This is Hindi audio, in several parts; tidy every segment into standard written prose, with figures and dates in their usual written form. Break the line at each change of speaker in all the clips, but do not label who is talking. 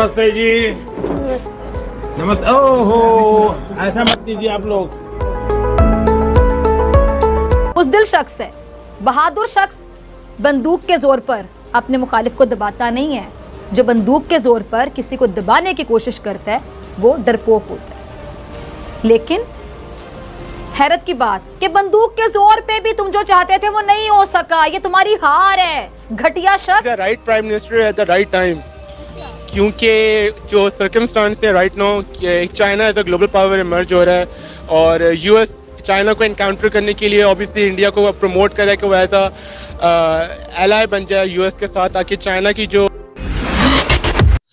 नमस्ते जी। नमस्ते। ओहो, ऐसा मत कीजिए आप लोग।
बुज़दिल शख्स है, बहादुर शख्स बंदूक के जोर पर अपने मुखालिफ को दबाता नहीं है। जो बंदूक के जोर पर किसी को दबाने की कोशिश करता है वो डरपोक होता है। लेकिन हैरत की बात कि बंदूक के जोर पे भी तुम जो चाहते थे वो नहीं हो सका। ये तुम्हारी हार है, घटिया शख्स।
The right prime minister at the right time, क्योंकि जो सर्कमस्टांस है right now, China as a global power emerge हो रहा है और यूएस चाइना को एनकाउंटर करने के लिए ऑब्वियसली इंडिया को प्रमोट करे कि वो एज अ एलाय बन जाए यूएस के साथ, ताकि चाइना की जो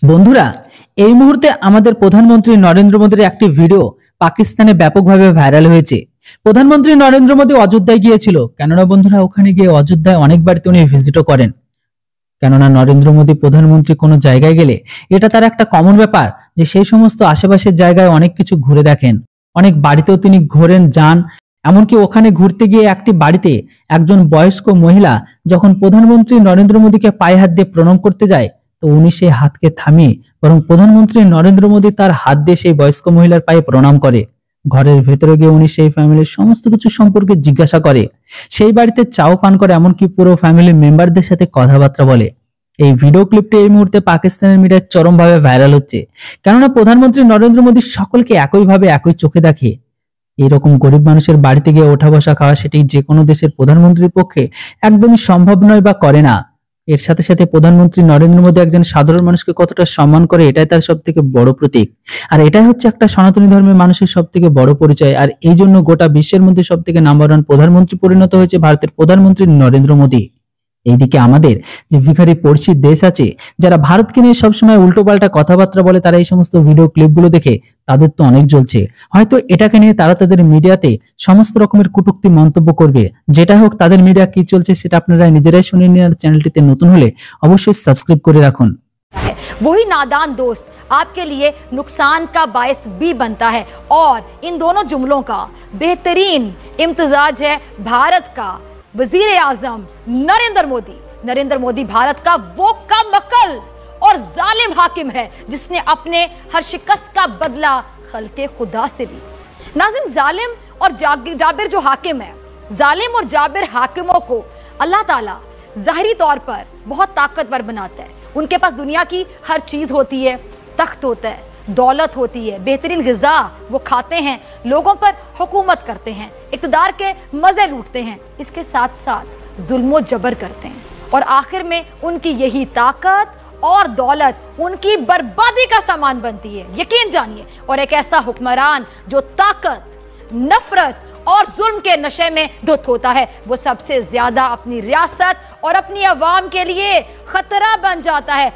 বন্ধুরা এই মুহূর্তে আমাদের প্রধানমন্ত্রী নরেন্দ্র মোদীর একটি ভিডিও পাকিস্তানে ব্যাপকভাবে ভাইরাল হয়েছে। প্রধানমন্ত্রী নরেন্দ্র মোদী অযোধ্যায় গিয়েছিল, কেননা বন্ধুরা ওখানে গিয়ে অযোধ্যায় অনেকবার তিনি ভিজিটও করেন। কেননা নরেন্দ্র মোদী প্রধানমন্ত্রী কোনো জায়গায় গেলে এটা তার একটা কমন ব্যাপার যে সেই সমস্ত আশেপাশের জায়গায় অনেক কিছু ঘুরে দেখেন, অনেক বাড়িতেও তিনি ঘোরেন যান। এমনকি ওখানে ঘুরতে গিয়ে একটি বাড়িতে একজন বয়স্ক মহিলা যখন প্রধানমন্ত্রী নরেন্দ্র মোদীকে পায়ে হাত দিয়ে প্রণাম করতে যায়, তো উনি সেই হাতকে থামিয়ে বরং প্রধানমন্ত্রী নরেন্দ্র মোদী তার হাত দিয়ে সেই বয়স্ক মহিলার পায়ে প্রণাম করে। ঘরের ভেতরে গিয়ে উনি সেই ফ্যামিলির সমস্ত কিছু সম্পর্কে জিজ্ঞাসা করে, সেই বাড়িতে চাও পান করে, এমনকি পুরো ফ্যামিলি মেম্বারদের সাথে কথাবার্তা বলে। এই ভিডিও ক্লিপটি এই মুহূর্তে পাকিস্তানের মিডিয়ায় চরমভাবে ভাইরাল হচ্ছে, কেননা প্রধানমন্ত্রী নরেন্দ্র মোদী সকলকে একইভাবে একই চোখে দেখে। এরকম গরিব মানুষের বাড়িতে গিয়ে ওঠা বসা খাওয়া সেটি যে কোনো দেশের প্রধানমন্ত্রীর পক্ষে একদমই সম্ভব নয় বা করে না। এর সাথে সাথে প্রধানমন্ত্রী নরেন্দ্র মোদী একজন সাধারণ মানুষকে কতটা সম্মান করে এটাই তার সবথেকে বড় প্রতীক। আর এটাই হচ্ছে একটা সনাতনী ধর্মের মানুষের সবথেকে বড় পরিচয়। আর এই জন্য গোটা বিশ্বের মধ্যে সবথেকে নাম্বার 1 প্রধানমন্ত্রী পরিণত হয়েছে ভারতের প্রধানমন্ত্রী নরেন্দ্র মোদী। এইদিকে আমাদের যে ভিখারি পড়শি দেশ আছে যারা ভারতকে নিয়ে সবসময় উল্টোপাল্টা কথাবার্তা বলে, তারা এই সমস্ত ভিডিও ক্লিপগুলো দেখে তাদের তো অনেক জ্বলছে। হয়তো এটাকে নিয়ে তারা তাদের মিডিয়াতে সমস্ত রকমের কটূক্তি মন্তব্য করবে। যেটা হোক, তাদের মিডিয়া কি চলছে সেটা আপনারা নিজেরাই শুনে নিন। আর চ্যানেলটিতে নতুন হলে অবশ্যই সাবস্ক্রাইব করে রাখুন।
वही नादान दोस्त आपके लिए नुकसान का बायस भी बनता है। और इन दोनों जुमलों का बेहतरीन इम्तिजाज है भारत का वजीर आजम नरेंद्र मोदी भारत का वो कमअक्ल और जालिम हाकिम है जिसने अपने हर शिकस्त का बदला खल्के खुदा से ली। नाज़रीन, जालिम और जाबिर जो हाकिम है, जालिम और जाबिर हाकिमों को अल्लाह ताला ज़ाहिरी तौर पर बहुत ताकतवर बनाता है। उनके पास दुनिया की हर चीज़ होती है, तख्त होता है, दौलत होती है, बेहतरीन ग़िज़ा वो खाते हैं, लोगों पर हुकूमत करते हैं, इक़्तिदार के मज़े लूटते हैं, इसके साथ साथ जुल्म व जबर करते हैं और आखिर में उनकी यही ताकत और दौलत उनकी बर्बादी का सामान बनती है। यकीन जानिए। और एक ऐसा हुक्मरान जो ताकत, नफरत और जुल्म के नशे में धुत होता है, वो सबसे ज्यादा अपनी रियासत और अपनी अवाम के लिए खतरा बन जाता है।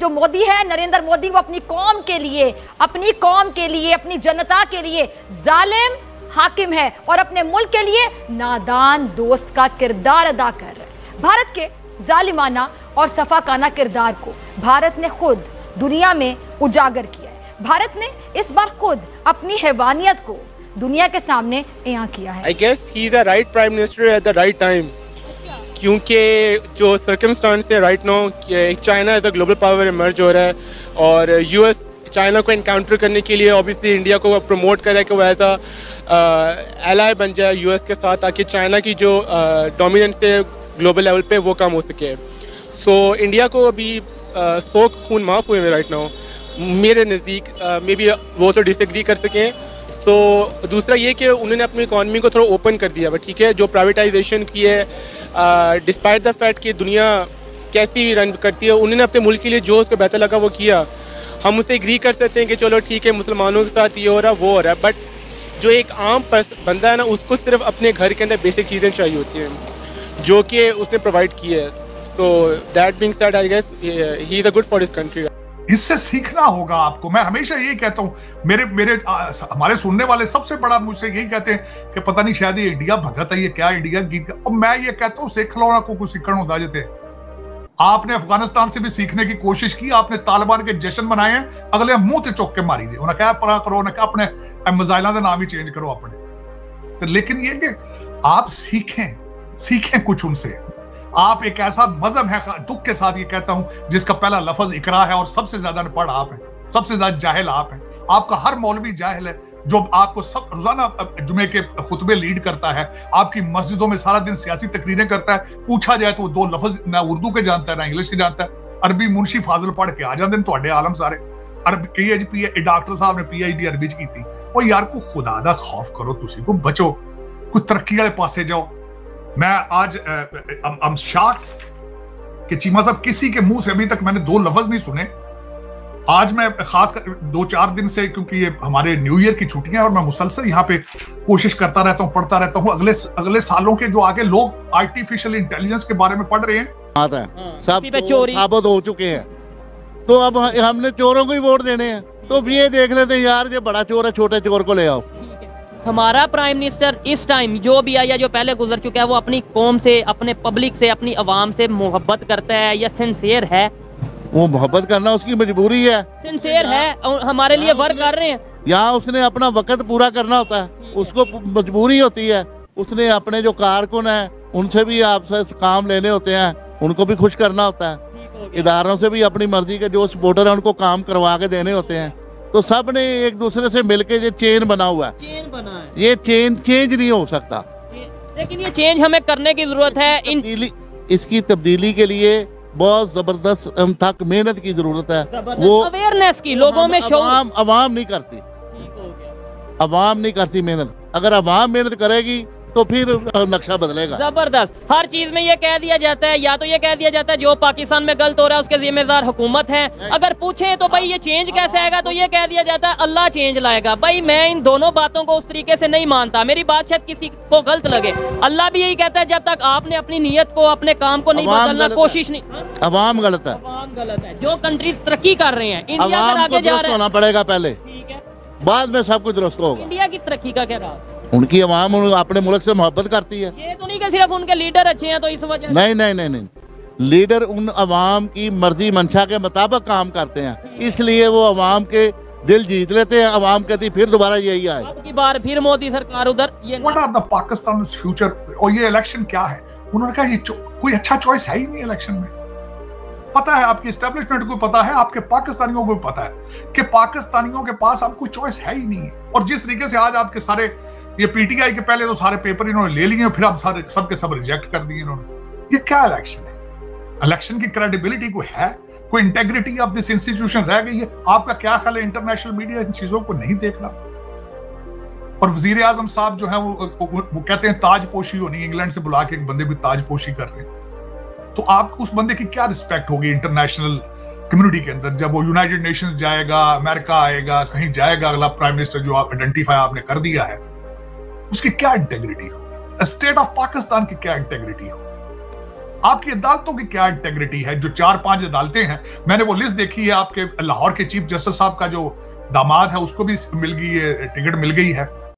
जो मोदी है, नरेंद्र मोदी, वो अपनी कौम के लिए, अपनी जनता के लिए जालिम हाकिम है और अपने मुल्क के लिए नादान दोस्त का किरदार अदा कर रहा है। भारत के जालिमाना और सफाकाना किरदार को भारत ने खुद दुनिया में उजागर किया है। भारत ने इस बार खुद अपनी हैवानियत को दुनिया के सामने यहाँ किया है।
I guess he is the right prime minister at the right time, क्योंकि जो सर्कमस्टांस है right now, China as a global power emerge हो रहा है और यूएस चाइना को एनकाउंटर करने के लिए ऑब्वियसली इंडिया को प्रमोट करे कि वो एज अ एलाय बन जाए यूएस के साथ, ताकि चाइना की जो डोमिनेंस है ग्लोबल लेवल पे वो कम हो सके। सो इंडिया को अभी 100 खून माफ़ हुए हैं राइट नाउ मेरे नज़दीक। मे बी वो तो डिसएग्री कर सकें। सो दूसरा ये कि उन्होंने अपनी इकॉनमी को थोड़ा ओपन कर दिया, ठीक है। जो प्राइवेटाइजेशन की है, डिस्पाइट द फैक्ट कि दुनिया कैसी रन करती है, उन्होंने अपने मुल्क के लिए जो उसको बेहतर लगा वो किया। हम उससे एग्री कर सकते हैं कि चलो ठीक है, मुसलमानों के साथ ये हो रहा वो हो रहा है, बट जो एक आम बंदा है ना, उसको सिर्फ अपने घर के अंदर बेसिक चीज़ें चाहिए होती हैं जो कि उसने प्रोवाइड की है। So that being said, I guess he is a good for his country.
इससे सीखना होगा आपको। मैं हमेशा यही कहता हूं, हमारे सुनने वाले सबसे बड़ा मुझसे यही कहते हैं कि पता नहीं शायद ये इंडिया भगत है, ये क्या इंडिया गीत। और मैं ये कहता हूं, सीख लो ना, को सीखण होता जते। आपने अफगानिस्तान से भी सीखने की कोशिश की, आपने तालिबान के जश्न मनाए हैं, अगले मुंह ते चुक के मारी दे। उन्हें क्या परा करो, उन्हें क्या अपने मिसाइलों का नाम ही चेंज करो अपने। तो लेकिन ये कि आप सीखें कुछ उनसे, आप एक ऐसा मजहब है, दुख के साथ ये कहता हूं, जिसका पहला लफ्ज इकरा है और सबसे ज्यादा अनपढ़ आप हैं, सबसे ज्यादा जाहिल आप हैं। आपका हर मौलवी जाहिल है जो आपको सब रोजाना जुमे के खुतबे लीड करता है, आपकी मस्जिदों में सारा दिन सियासी तकरीरें करता है। पूछा जाए तो वो 2 लफ्ज ना उर्दू के जानता है ना इंग्लिश के जानता है। अरबी मुंशी फाजिल पढ़ के आ जाते हैं तो आलम सारे अरबी। डॉक्टर साहब ने PhD अरबी की थी। वो यार को खुदा दा खौफ करो, तुसी को बचो, कोई तरक्की वाले पासे जाओ। मैं आज I'm shocked कि चीमा साहब किसी के मुंह से अभी तक मैंने 2 लफ्ज नहीं सुने। आज मैं खासकर 2-4 दिन से, क्योंकि ये हमारे न्यू ईयर की छुट्टियां हैं और मैं मुसलसल यहाँ पे कोशिश करता रहता हूँ, पढ़ता रहता हूँ। अगले सालों के जो आगे लोग आर्टिफिशियल इंटेलिजेंस के बारे में पढ़ रहे हैं,
सब तो साबित हो चुके हैं। तो अब हमने चोरों को ही वोट देने हैं, तो ये देख लेते हैं यार ये बड़ा चोर है, छोटे चोर को ले आओ।
हमारा प्राइम मिनिस्टर इस टाइम जो भी आया, जो पहले गुजर चुका है, वो अपनी कौम से, अपने पब्लिक से, अपनी आवाम से मोहब्बत करता है या सिंसियर है?
वो मोहब्बत करना उसकी मजबूरी है,
सिंसियर है, हमारे लिए वर्क कर रहे हैं।
यहाँ उसने अपना वक्त पूरा करना होता है, उसको मजबूरी होती है। उसने अपने जो कारकुन है उनसे भी आपसे काम लेने होते हैं, उनको भी खुश करना होता है। इदारों से भी अपनी मर्जी के जो सपोर्टर है उनको काम करवा के देने होते हैं। तो सब ने एक दूसरे से मिलके ये चेन बना हुआ है,
चेन बना है।
ये चेन चेंज नहीं हो सकता,
लेकिन ये चेंज हमें करने की जरूरत है।
इसकी तब्दीली के लिए बहुत जबरदस्त थक मेहनत की जरूरत है। वो
अवेयरनेस की, लोगों में
अवाम नहीं करती, अवाम नहीं करती मेहनत। अगर अवाम मेहनत करेगी तो फिर नक्शा बदलेगा।
जबरदस्त। हर चीज में ये कह दिया जाता है, या तो ये कह दिया जाता है जो पाकिस्तान में गलत हो रहा है उसके जिम्मेदार हुकूमत है। अगर पूछे तो भाई ये चेंज कैसे आएगा, तो ये कह दिया जाता है अल्लाह चेंज लाएगा। भाई मैं इन दोनों बातों को उस तरीके से नहीं मानता। मेरी बात शायद किसी को गलत लगे, अल्लाह भी यही कहता है जब तक आपने अपनी नीयत को, अपने काम को नहीं बदलना, कोशिश नहीं।
अवाम गलत है,
अवाम गलत है। जो कंट्रीज तरक्की कर रहे हैं, इंडिया अगर आगे जा रहा है,
होना पड़ेगा पहले,
ठीक है,
बाद में सब कुछ दुरुस्त होगा।
इंडिया की तरक्की का क्या रहा?
उनकी अवाम अपने मुल्क से मोहब्बत करती है।
ये तो नहीं कि सिर्फ उनके लीडर अच्छे हैं तो इस वजह से।
नहीं, लीडर उन अवाम की मर्जी मंशा के मुताबिक काम करते हैं, इसलिए वो अवाम के दिल जीत लेते हैं। अवाम कहती फिर दोबारा यही आए,
अब की बार फिर मोदी सरकार उधर।
What are the Pakistan's future? और ये इलेक्शन क्या है? उन्होंने कहा ये कोई अच्छा चॉइस है ही नहीं इलेक्शन में। पता है आपकी एस्टेब्लिशमेंट को, पता है आपके पाकिस्तानियों को, पता है कि पाकिस्तानियों के पास अब कोई चॉइस है ही नहीं है। और जिस तरीके से आज आपके सारे ये PTI के पहले तो सारे पेपर इन्होंने ले लिए, फिर अब सारे सबके सब रिजेक्ट कर दिए इन्होंने। ये क्या इलेक्शन है? इलेक्शन की क्रेडिबिलिटी कोई है? कोई इंटेग्रिटी ऑफ दिस इंस्टीट्यूशन रह गई है? आपका क्या ख्याल है? इंटरनेशनल मीडिया इन चीजों को नहीं देख रहा। और वजीर आजम साहब जो है वो कहते हैं ताजपोशी होनी, इंग्लैंड से बुला के एक बंदे भी ताजपोशी कर रहे हैं। तो आप उस बंदे की क्या रिस्पेक्ट होगी इंटरनेशनल कम्युनिटी के अंदर? जब वो यूनाइटेड नेशंस जाएगा, अमेरिका आएगा, कहीं जाएगा, अगला प्राइम मिनिस्टर जो आप आइडेंटिफाई आपने कर दिया है, उसकी क्या इंटेग्रिटी होगी? स्टेट ऑफ पाकिस्तान की क्या इंटेग्रिटी होगी? आपकी अदालतों की क्या इंटेग्रिटी है? जो 4-5 अदालतें हैं, मैंने वो लिस्ट देखी है, आपके लाहौर के चीफ जस्टिस साहब का जो दामाद है उसको भी मिल गई है, टिकट मिल गई है।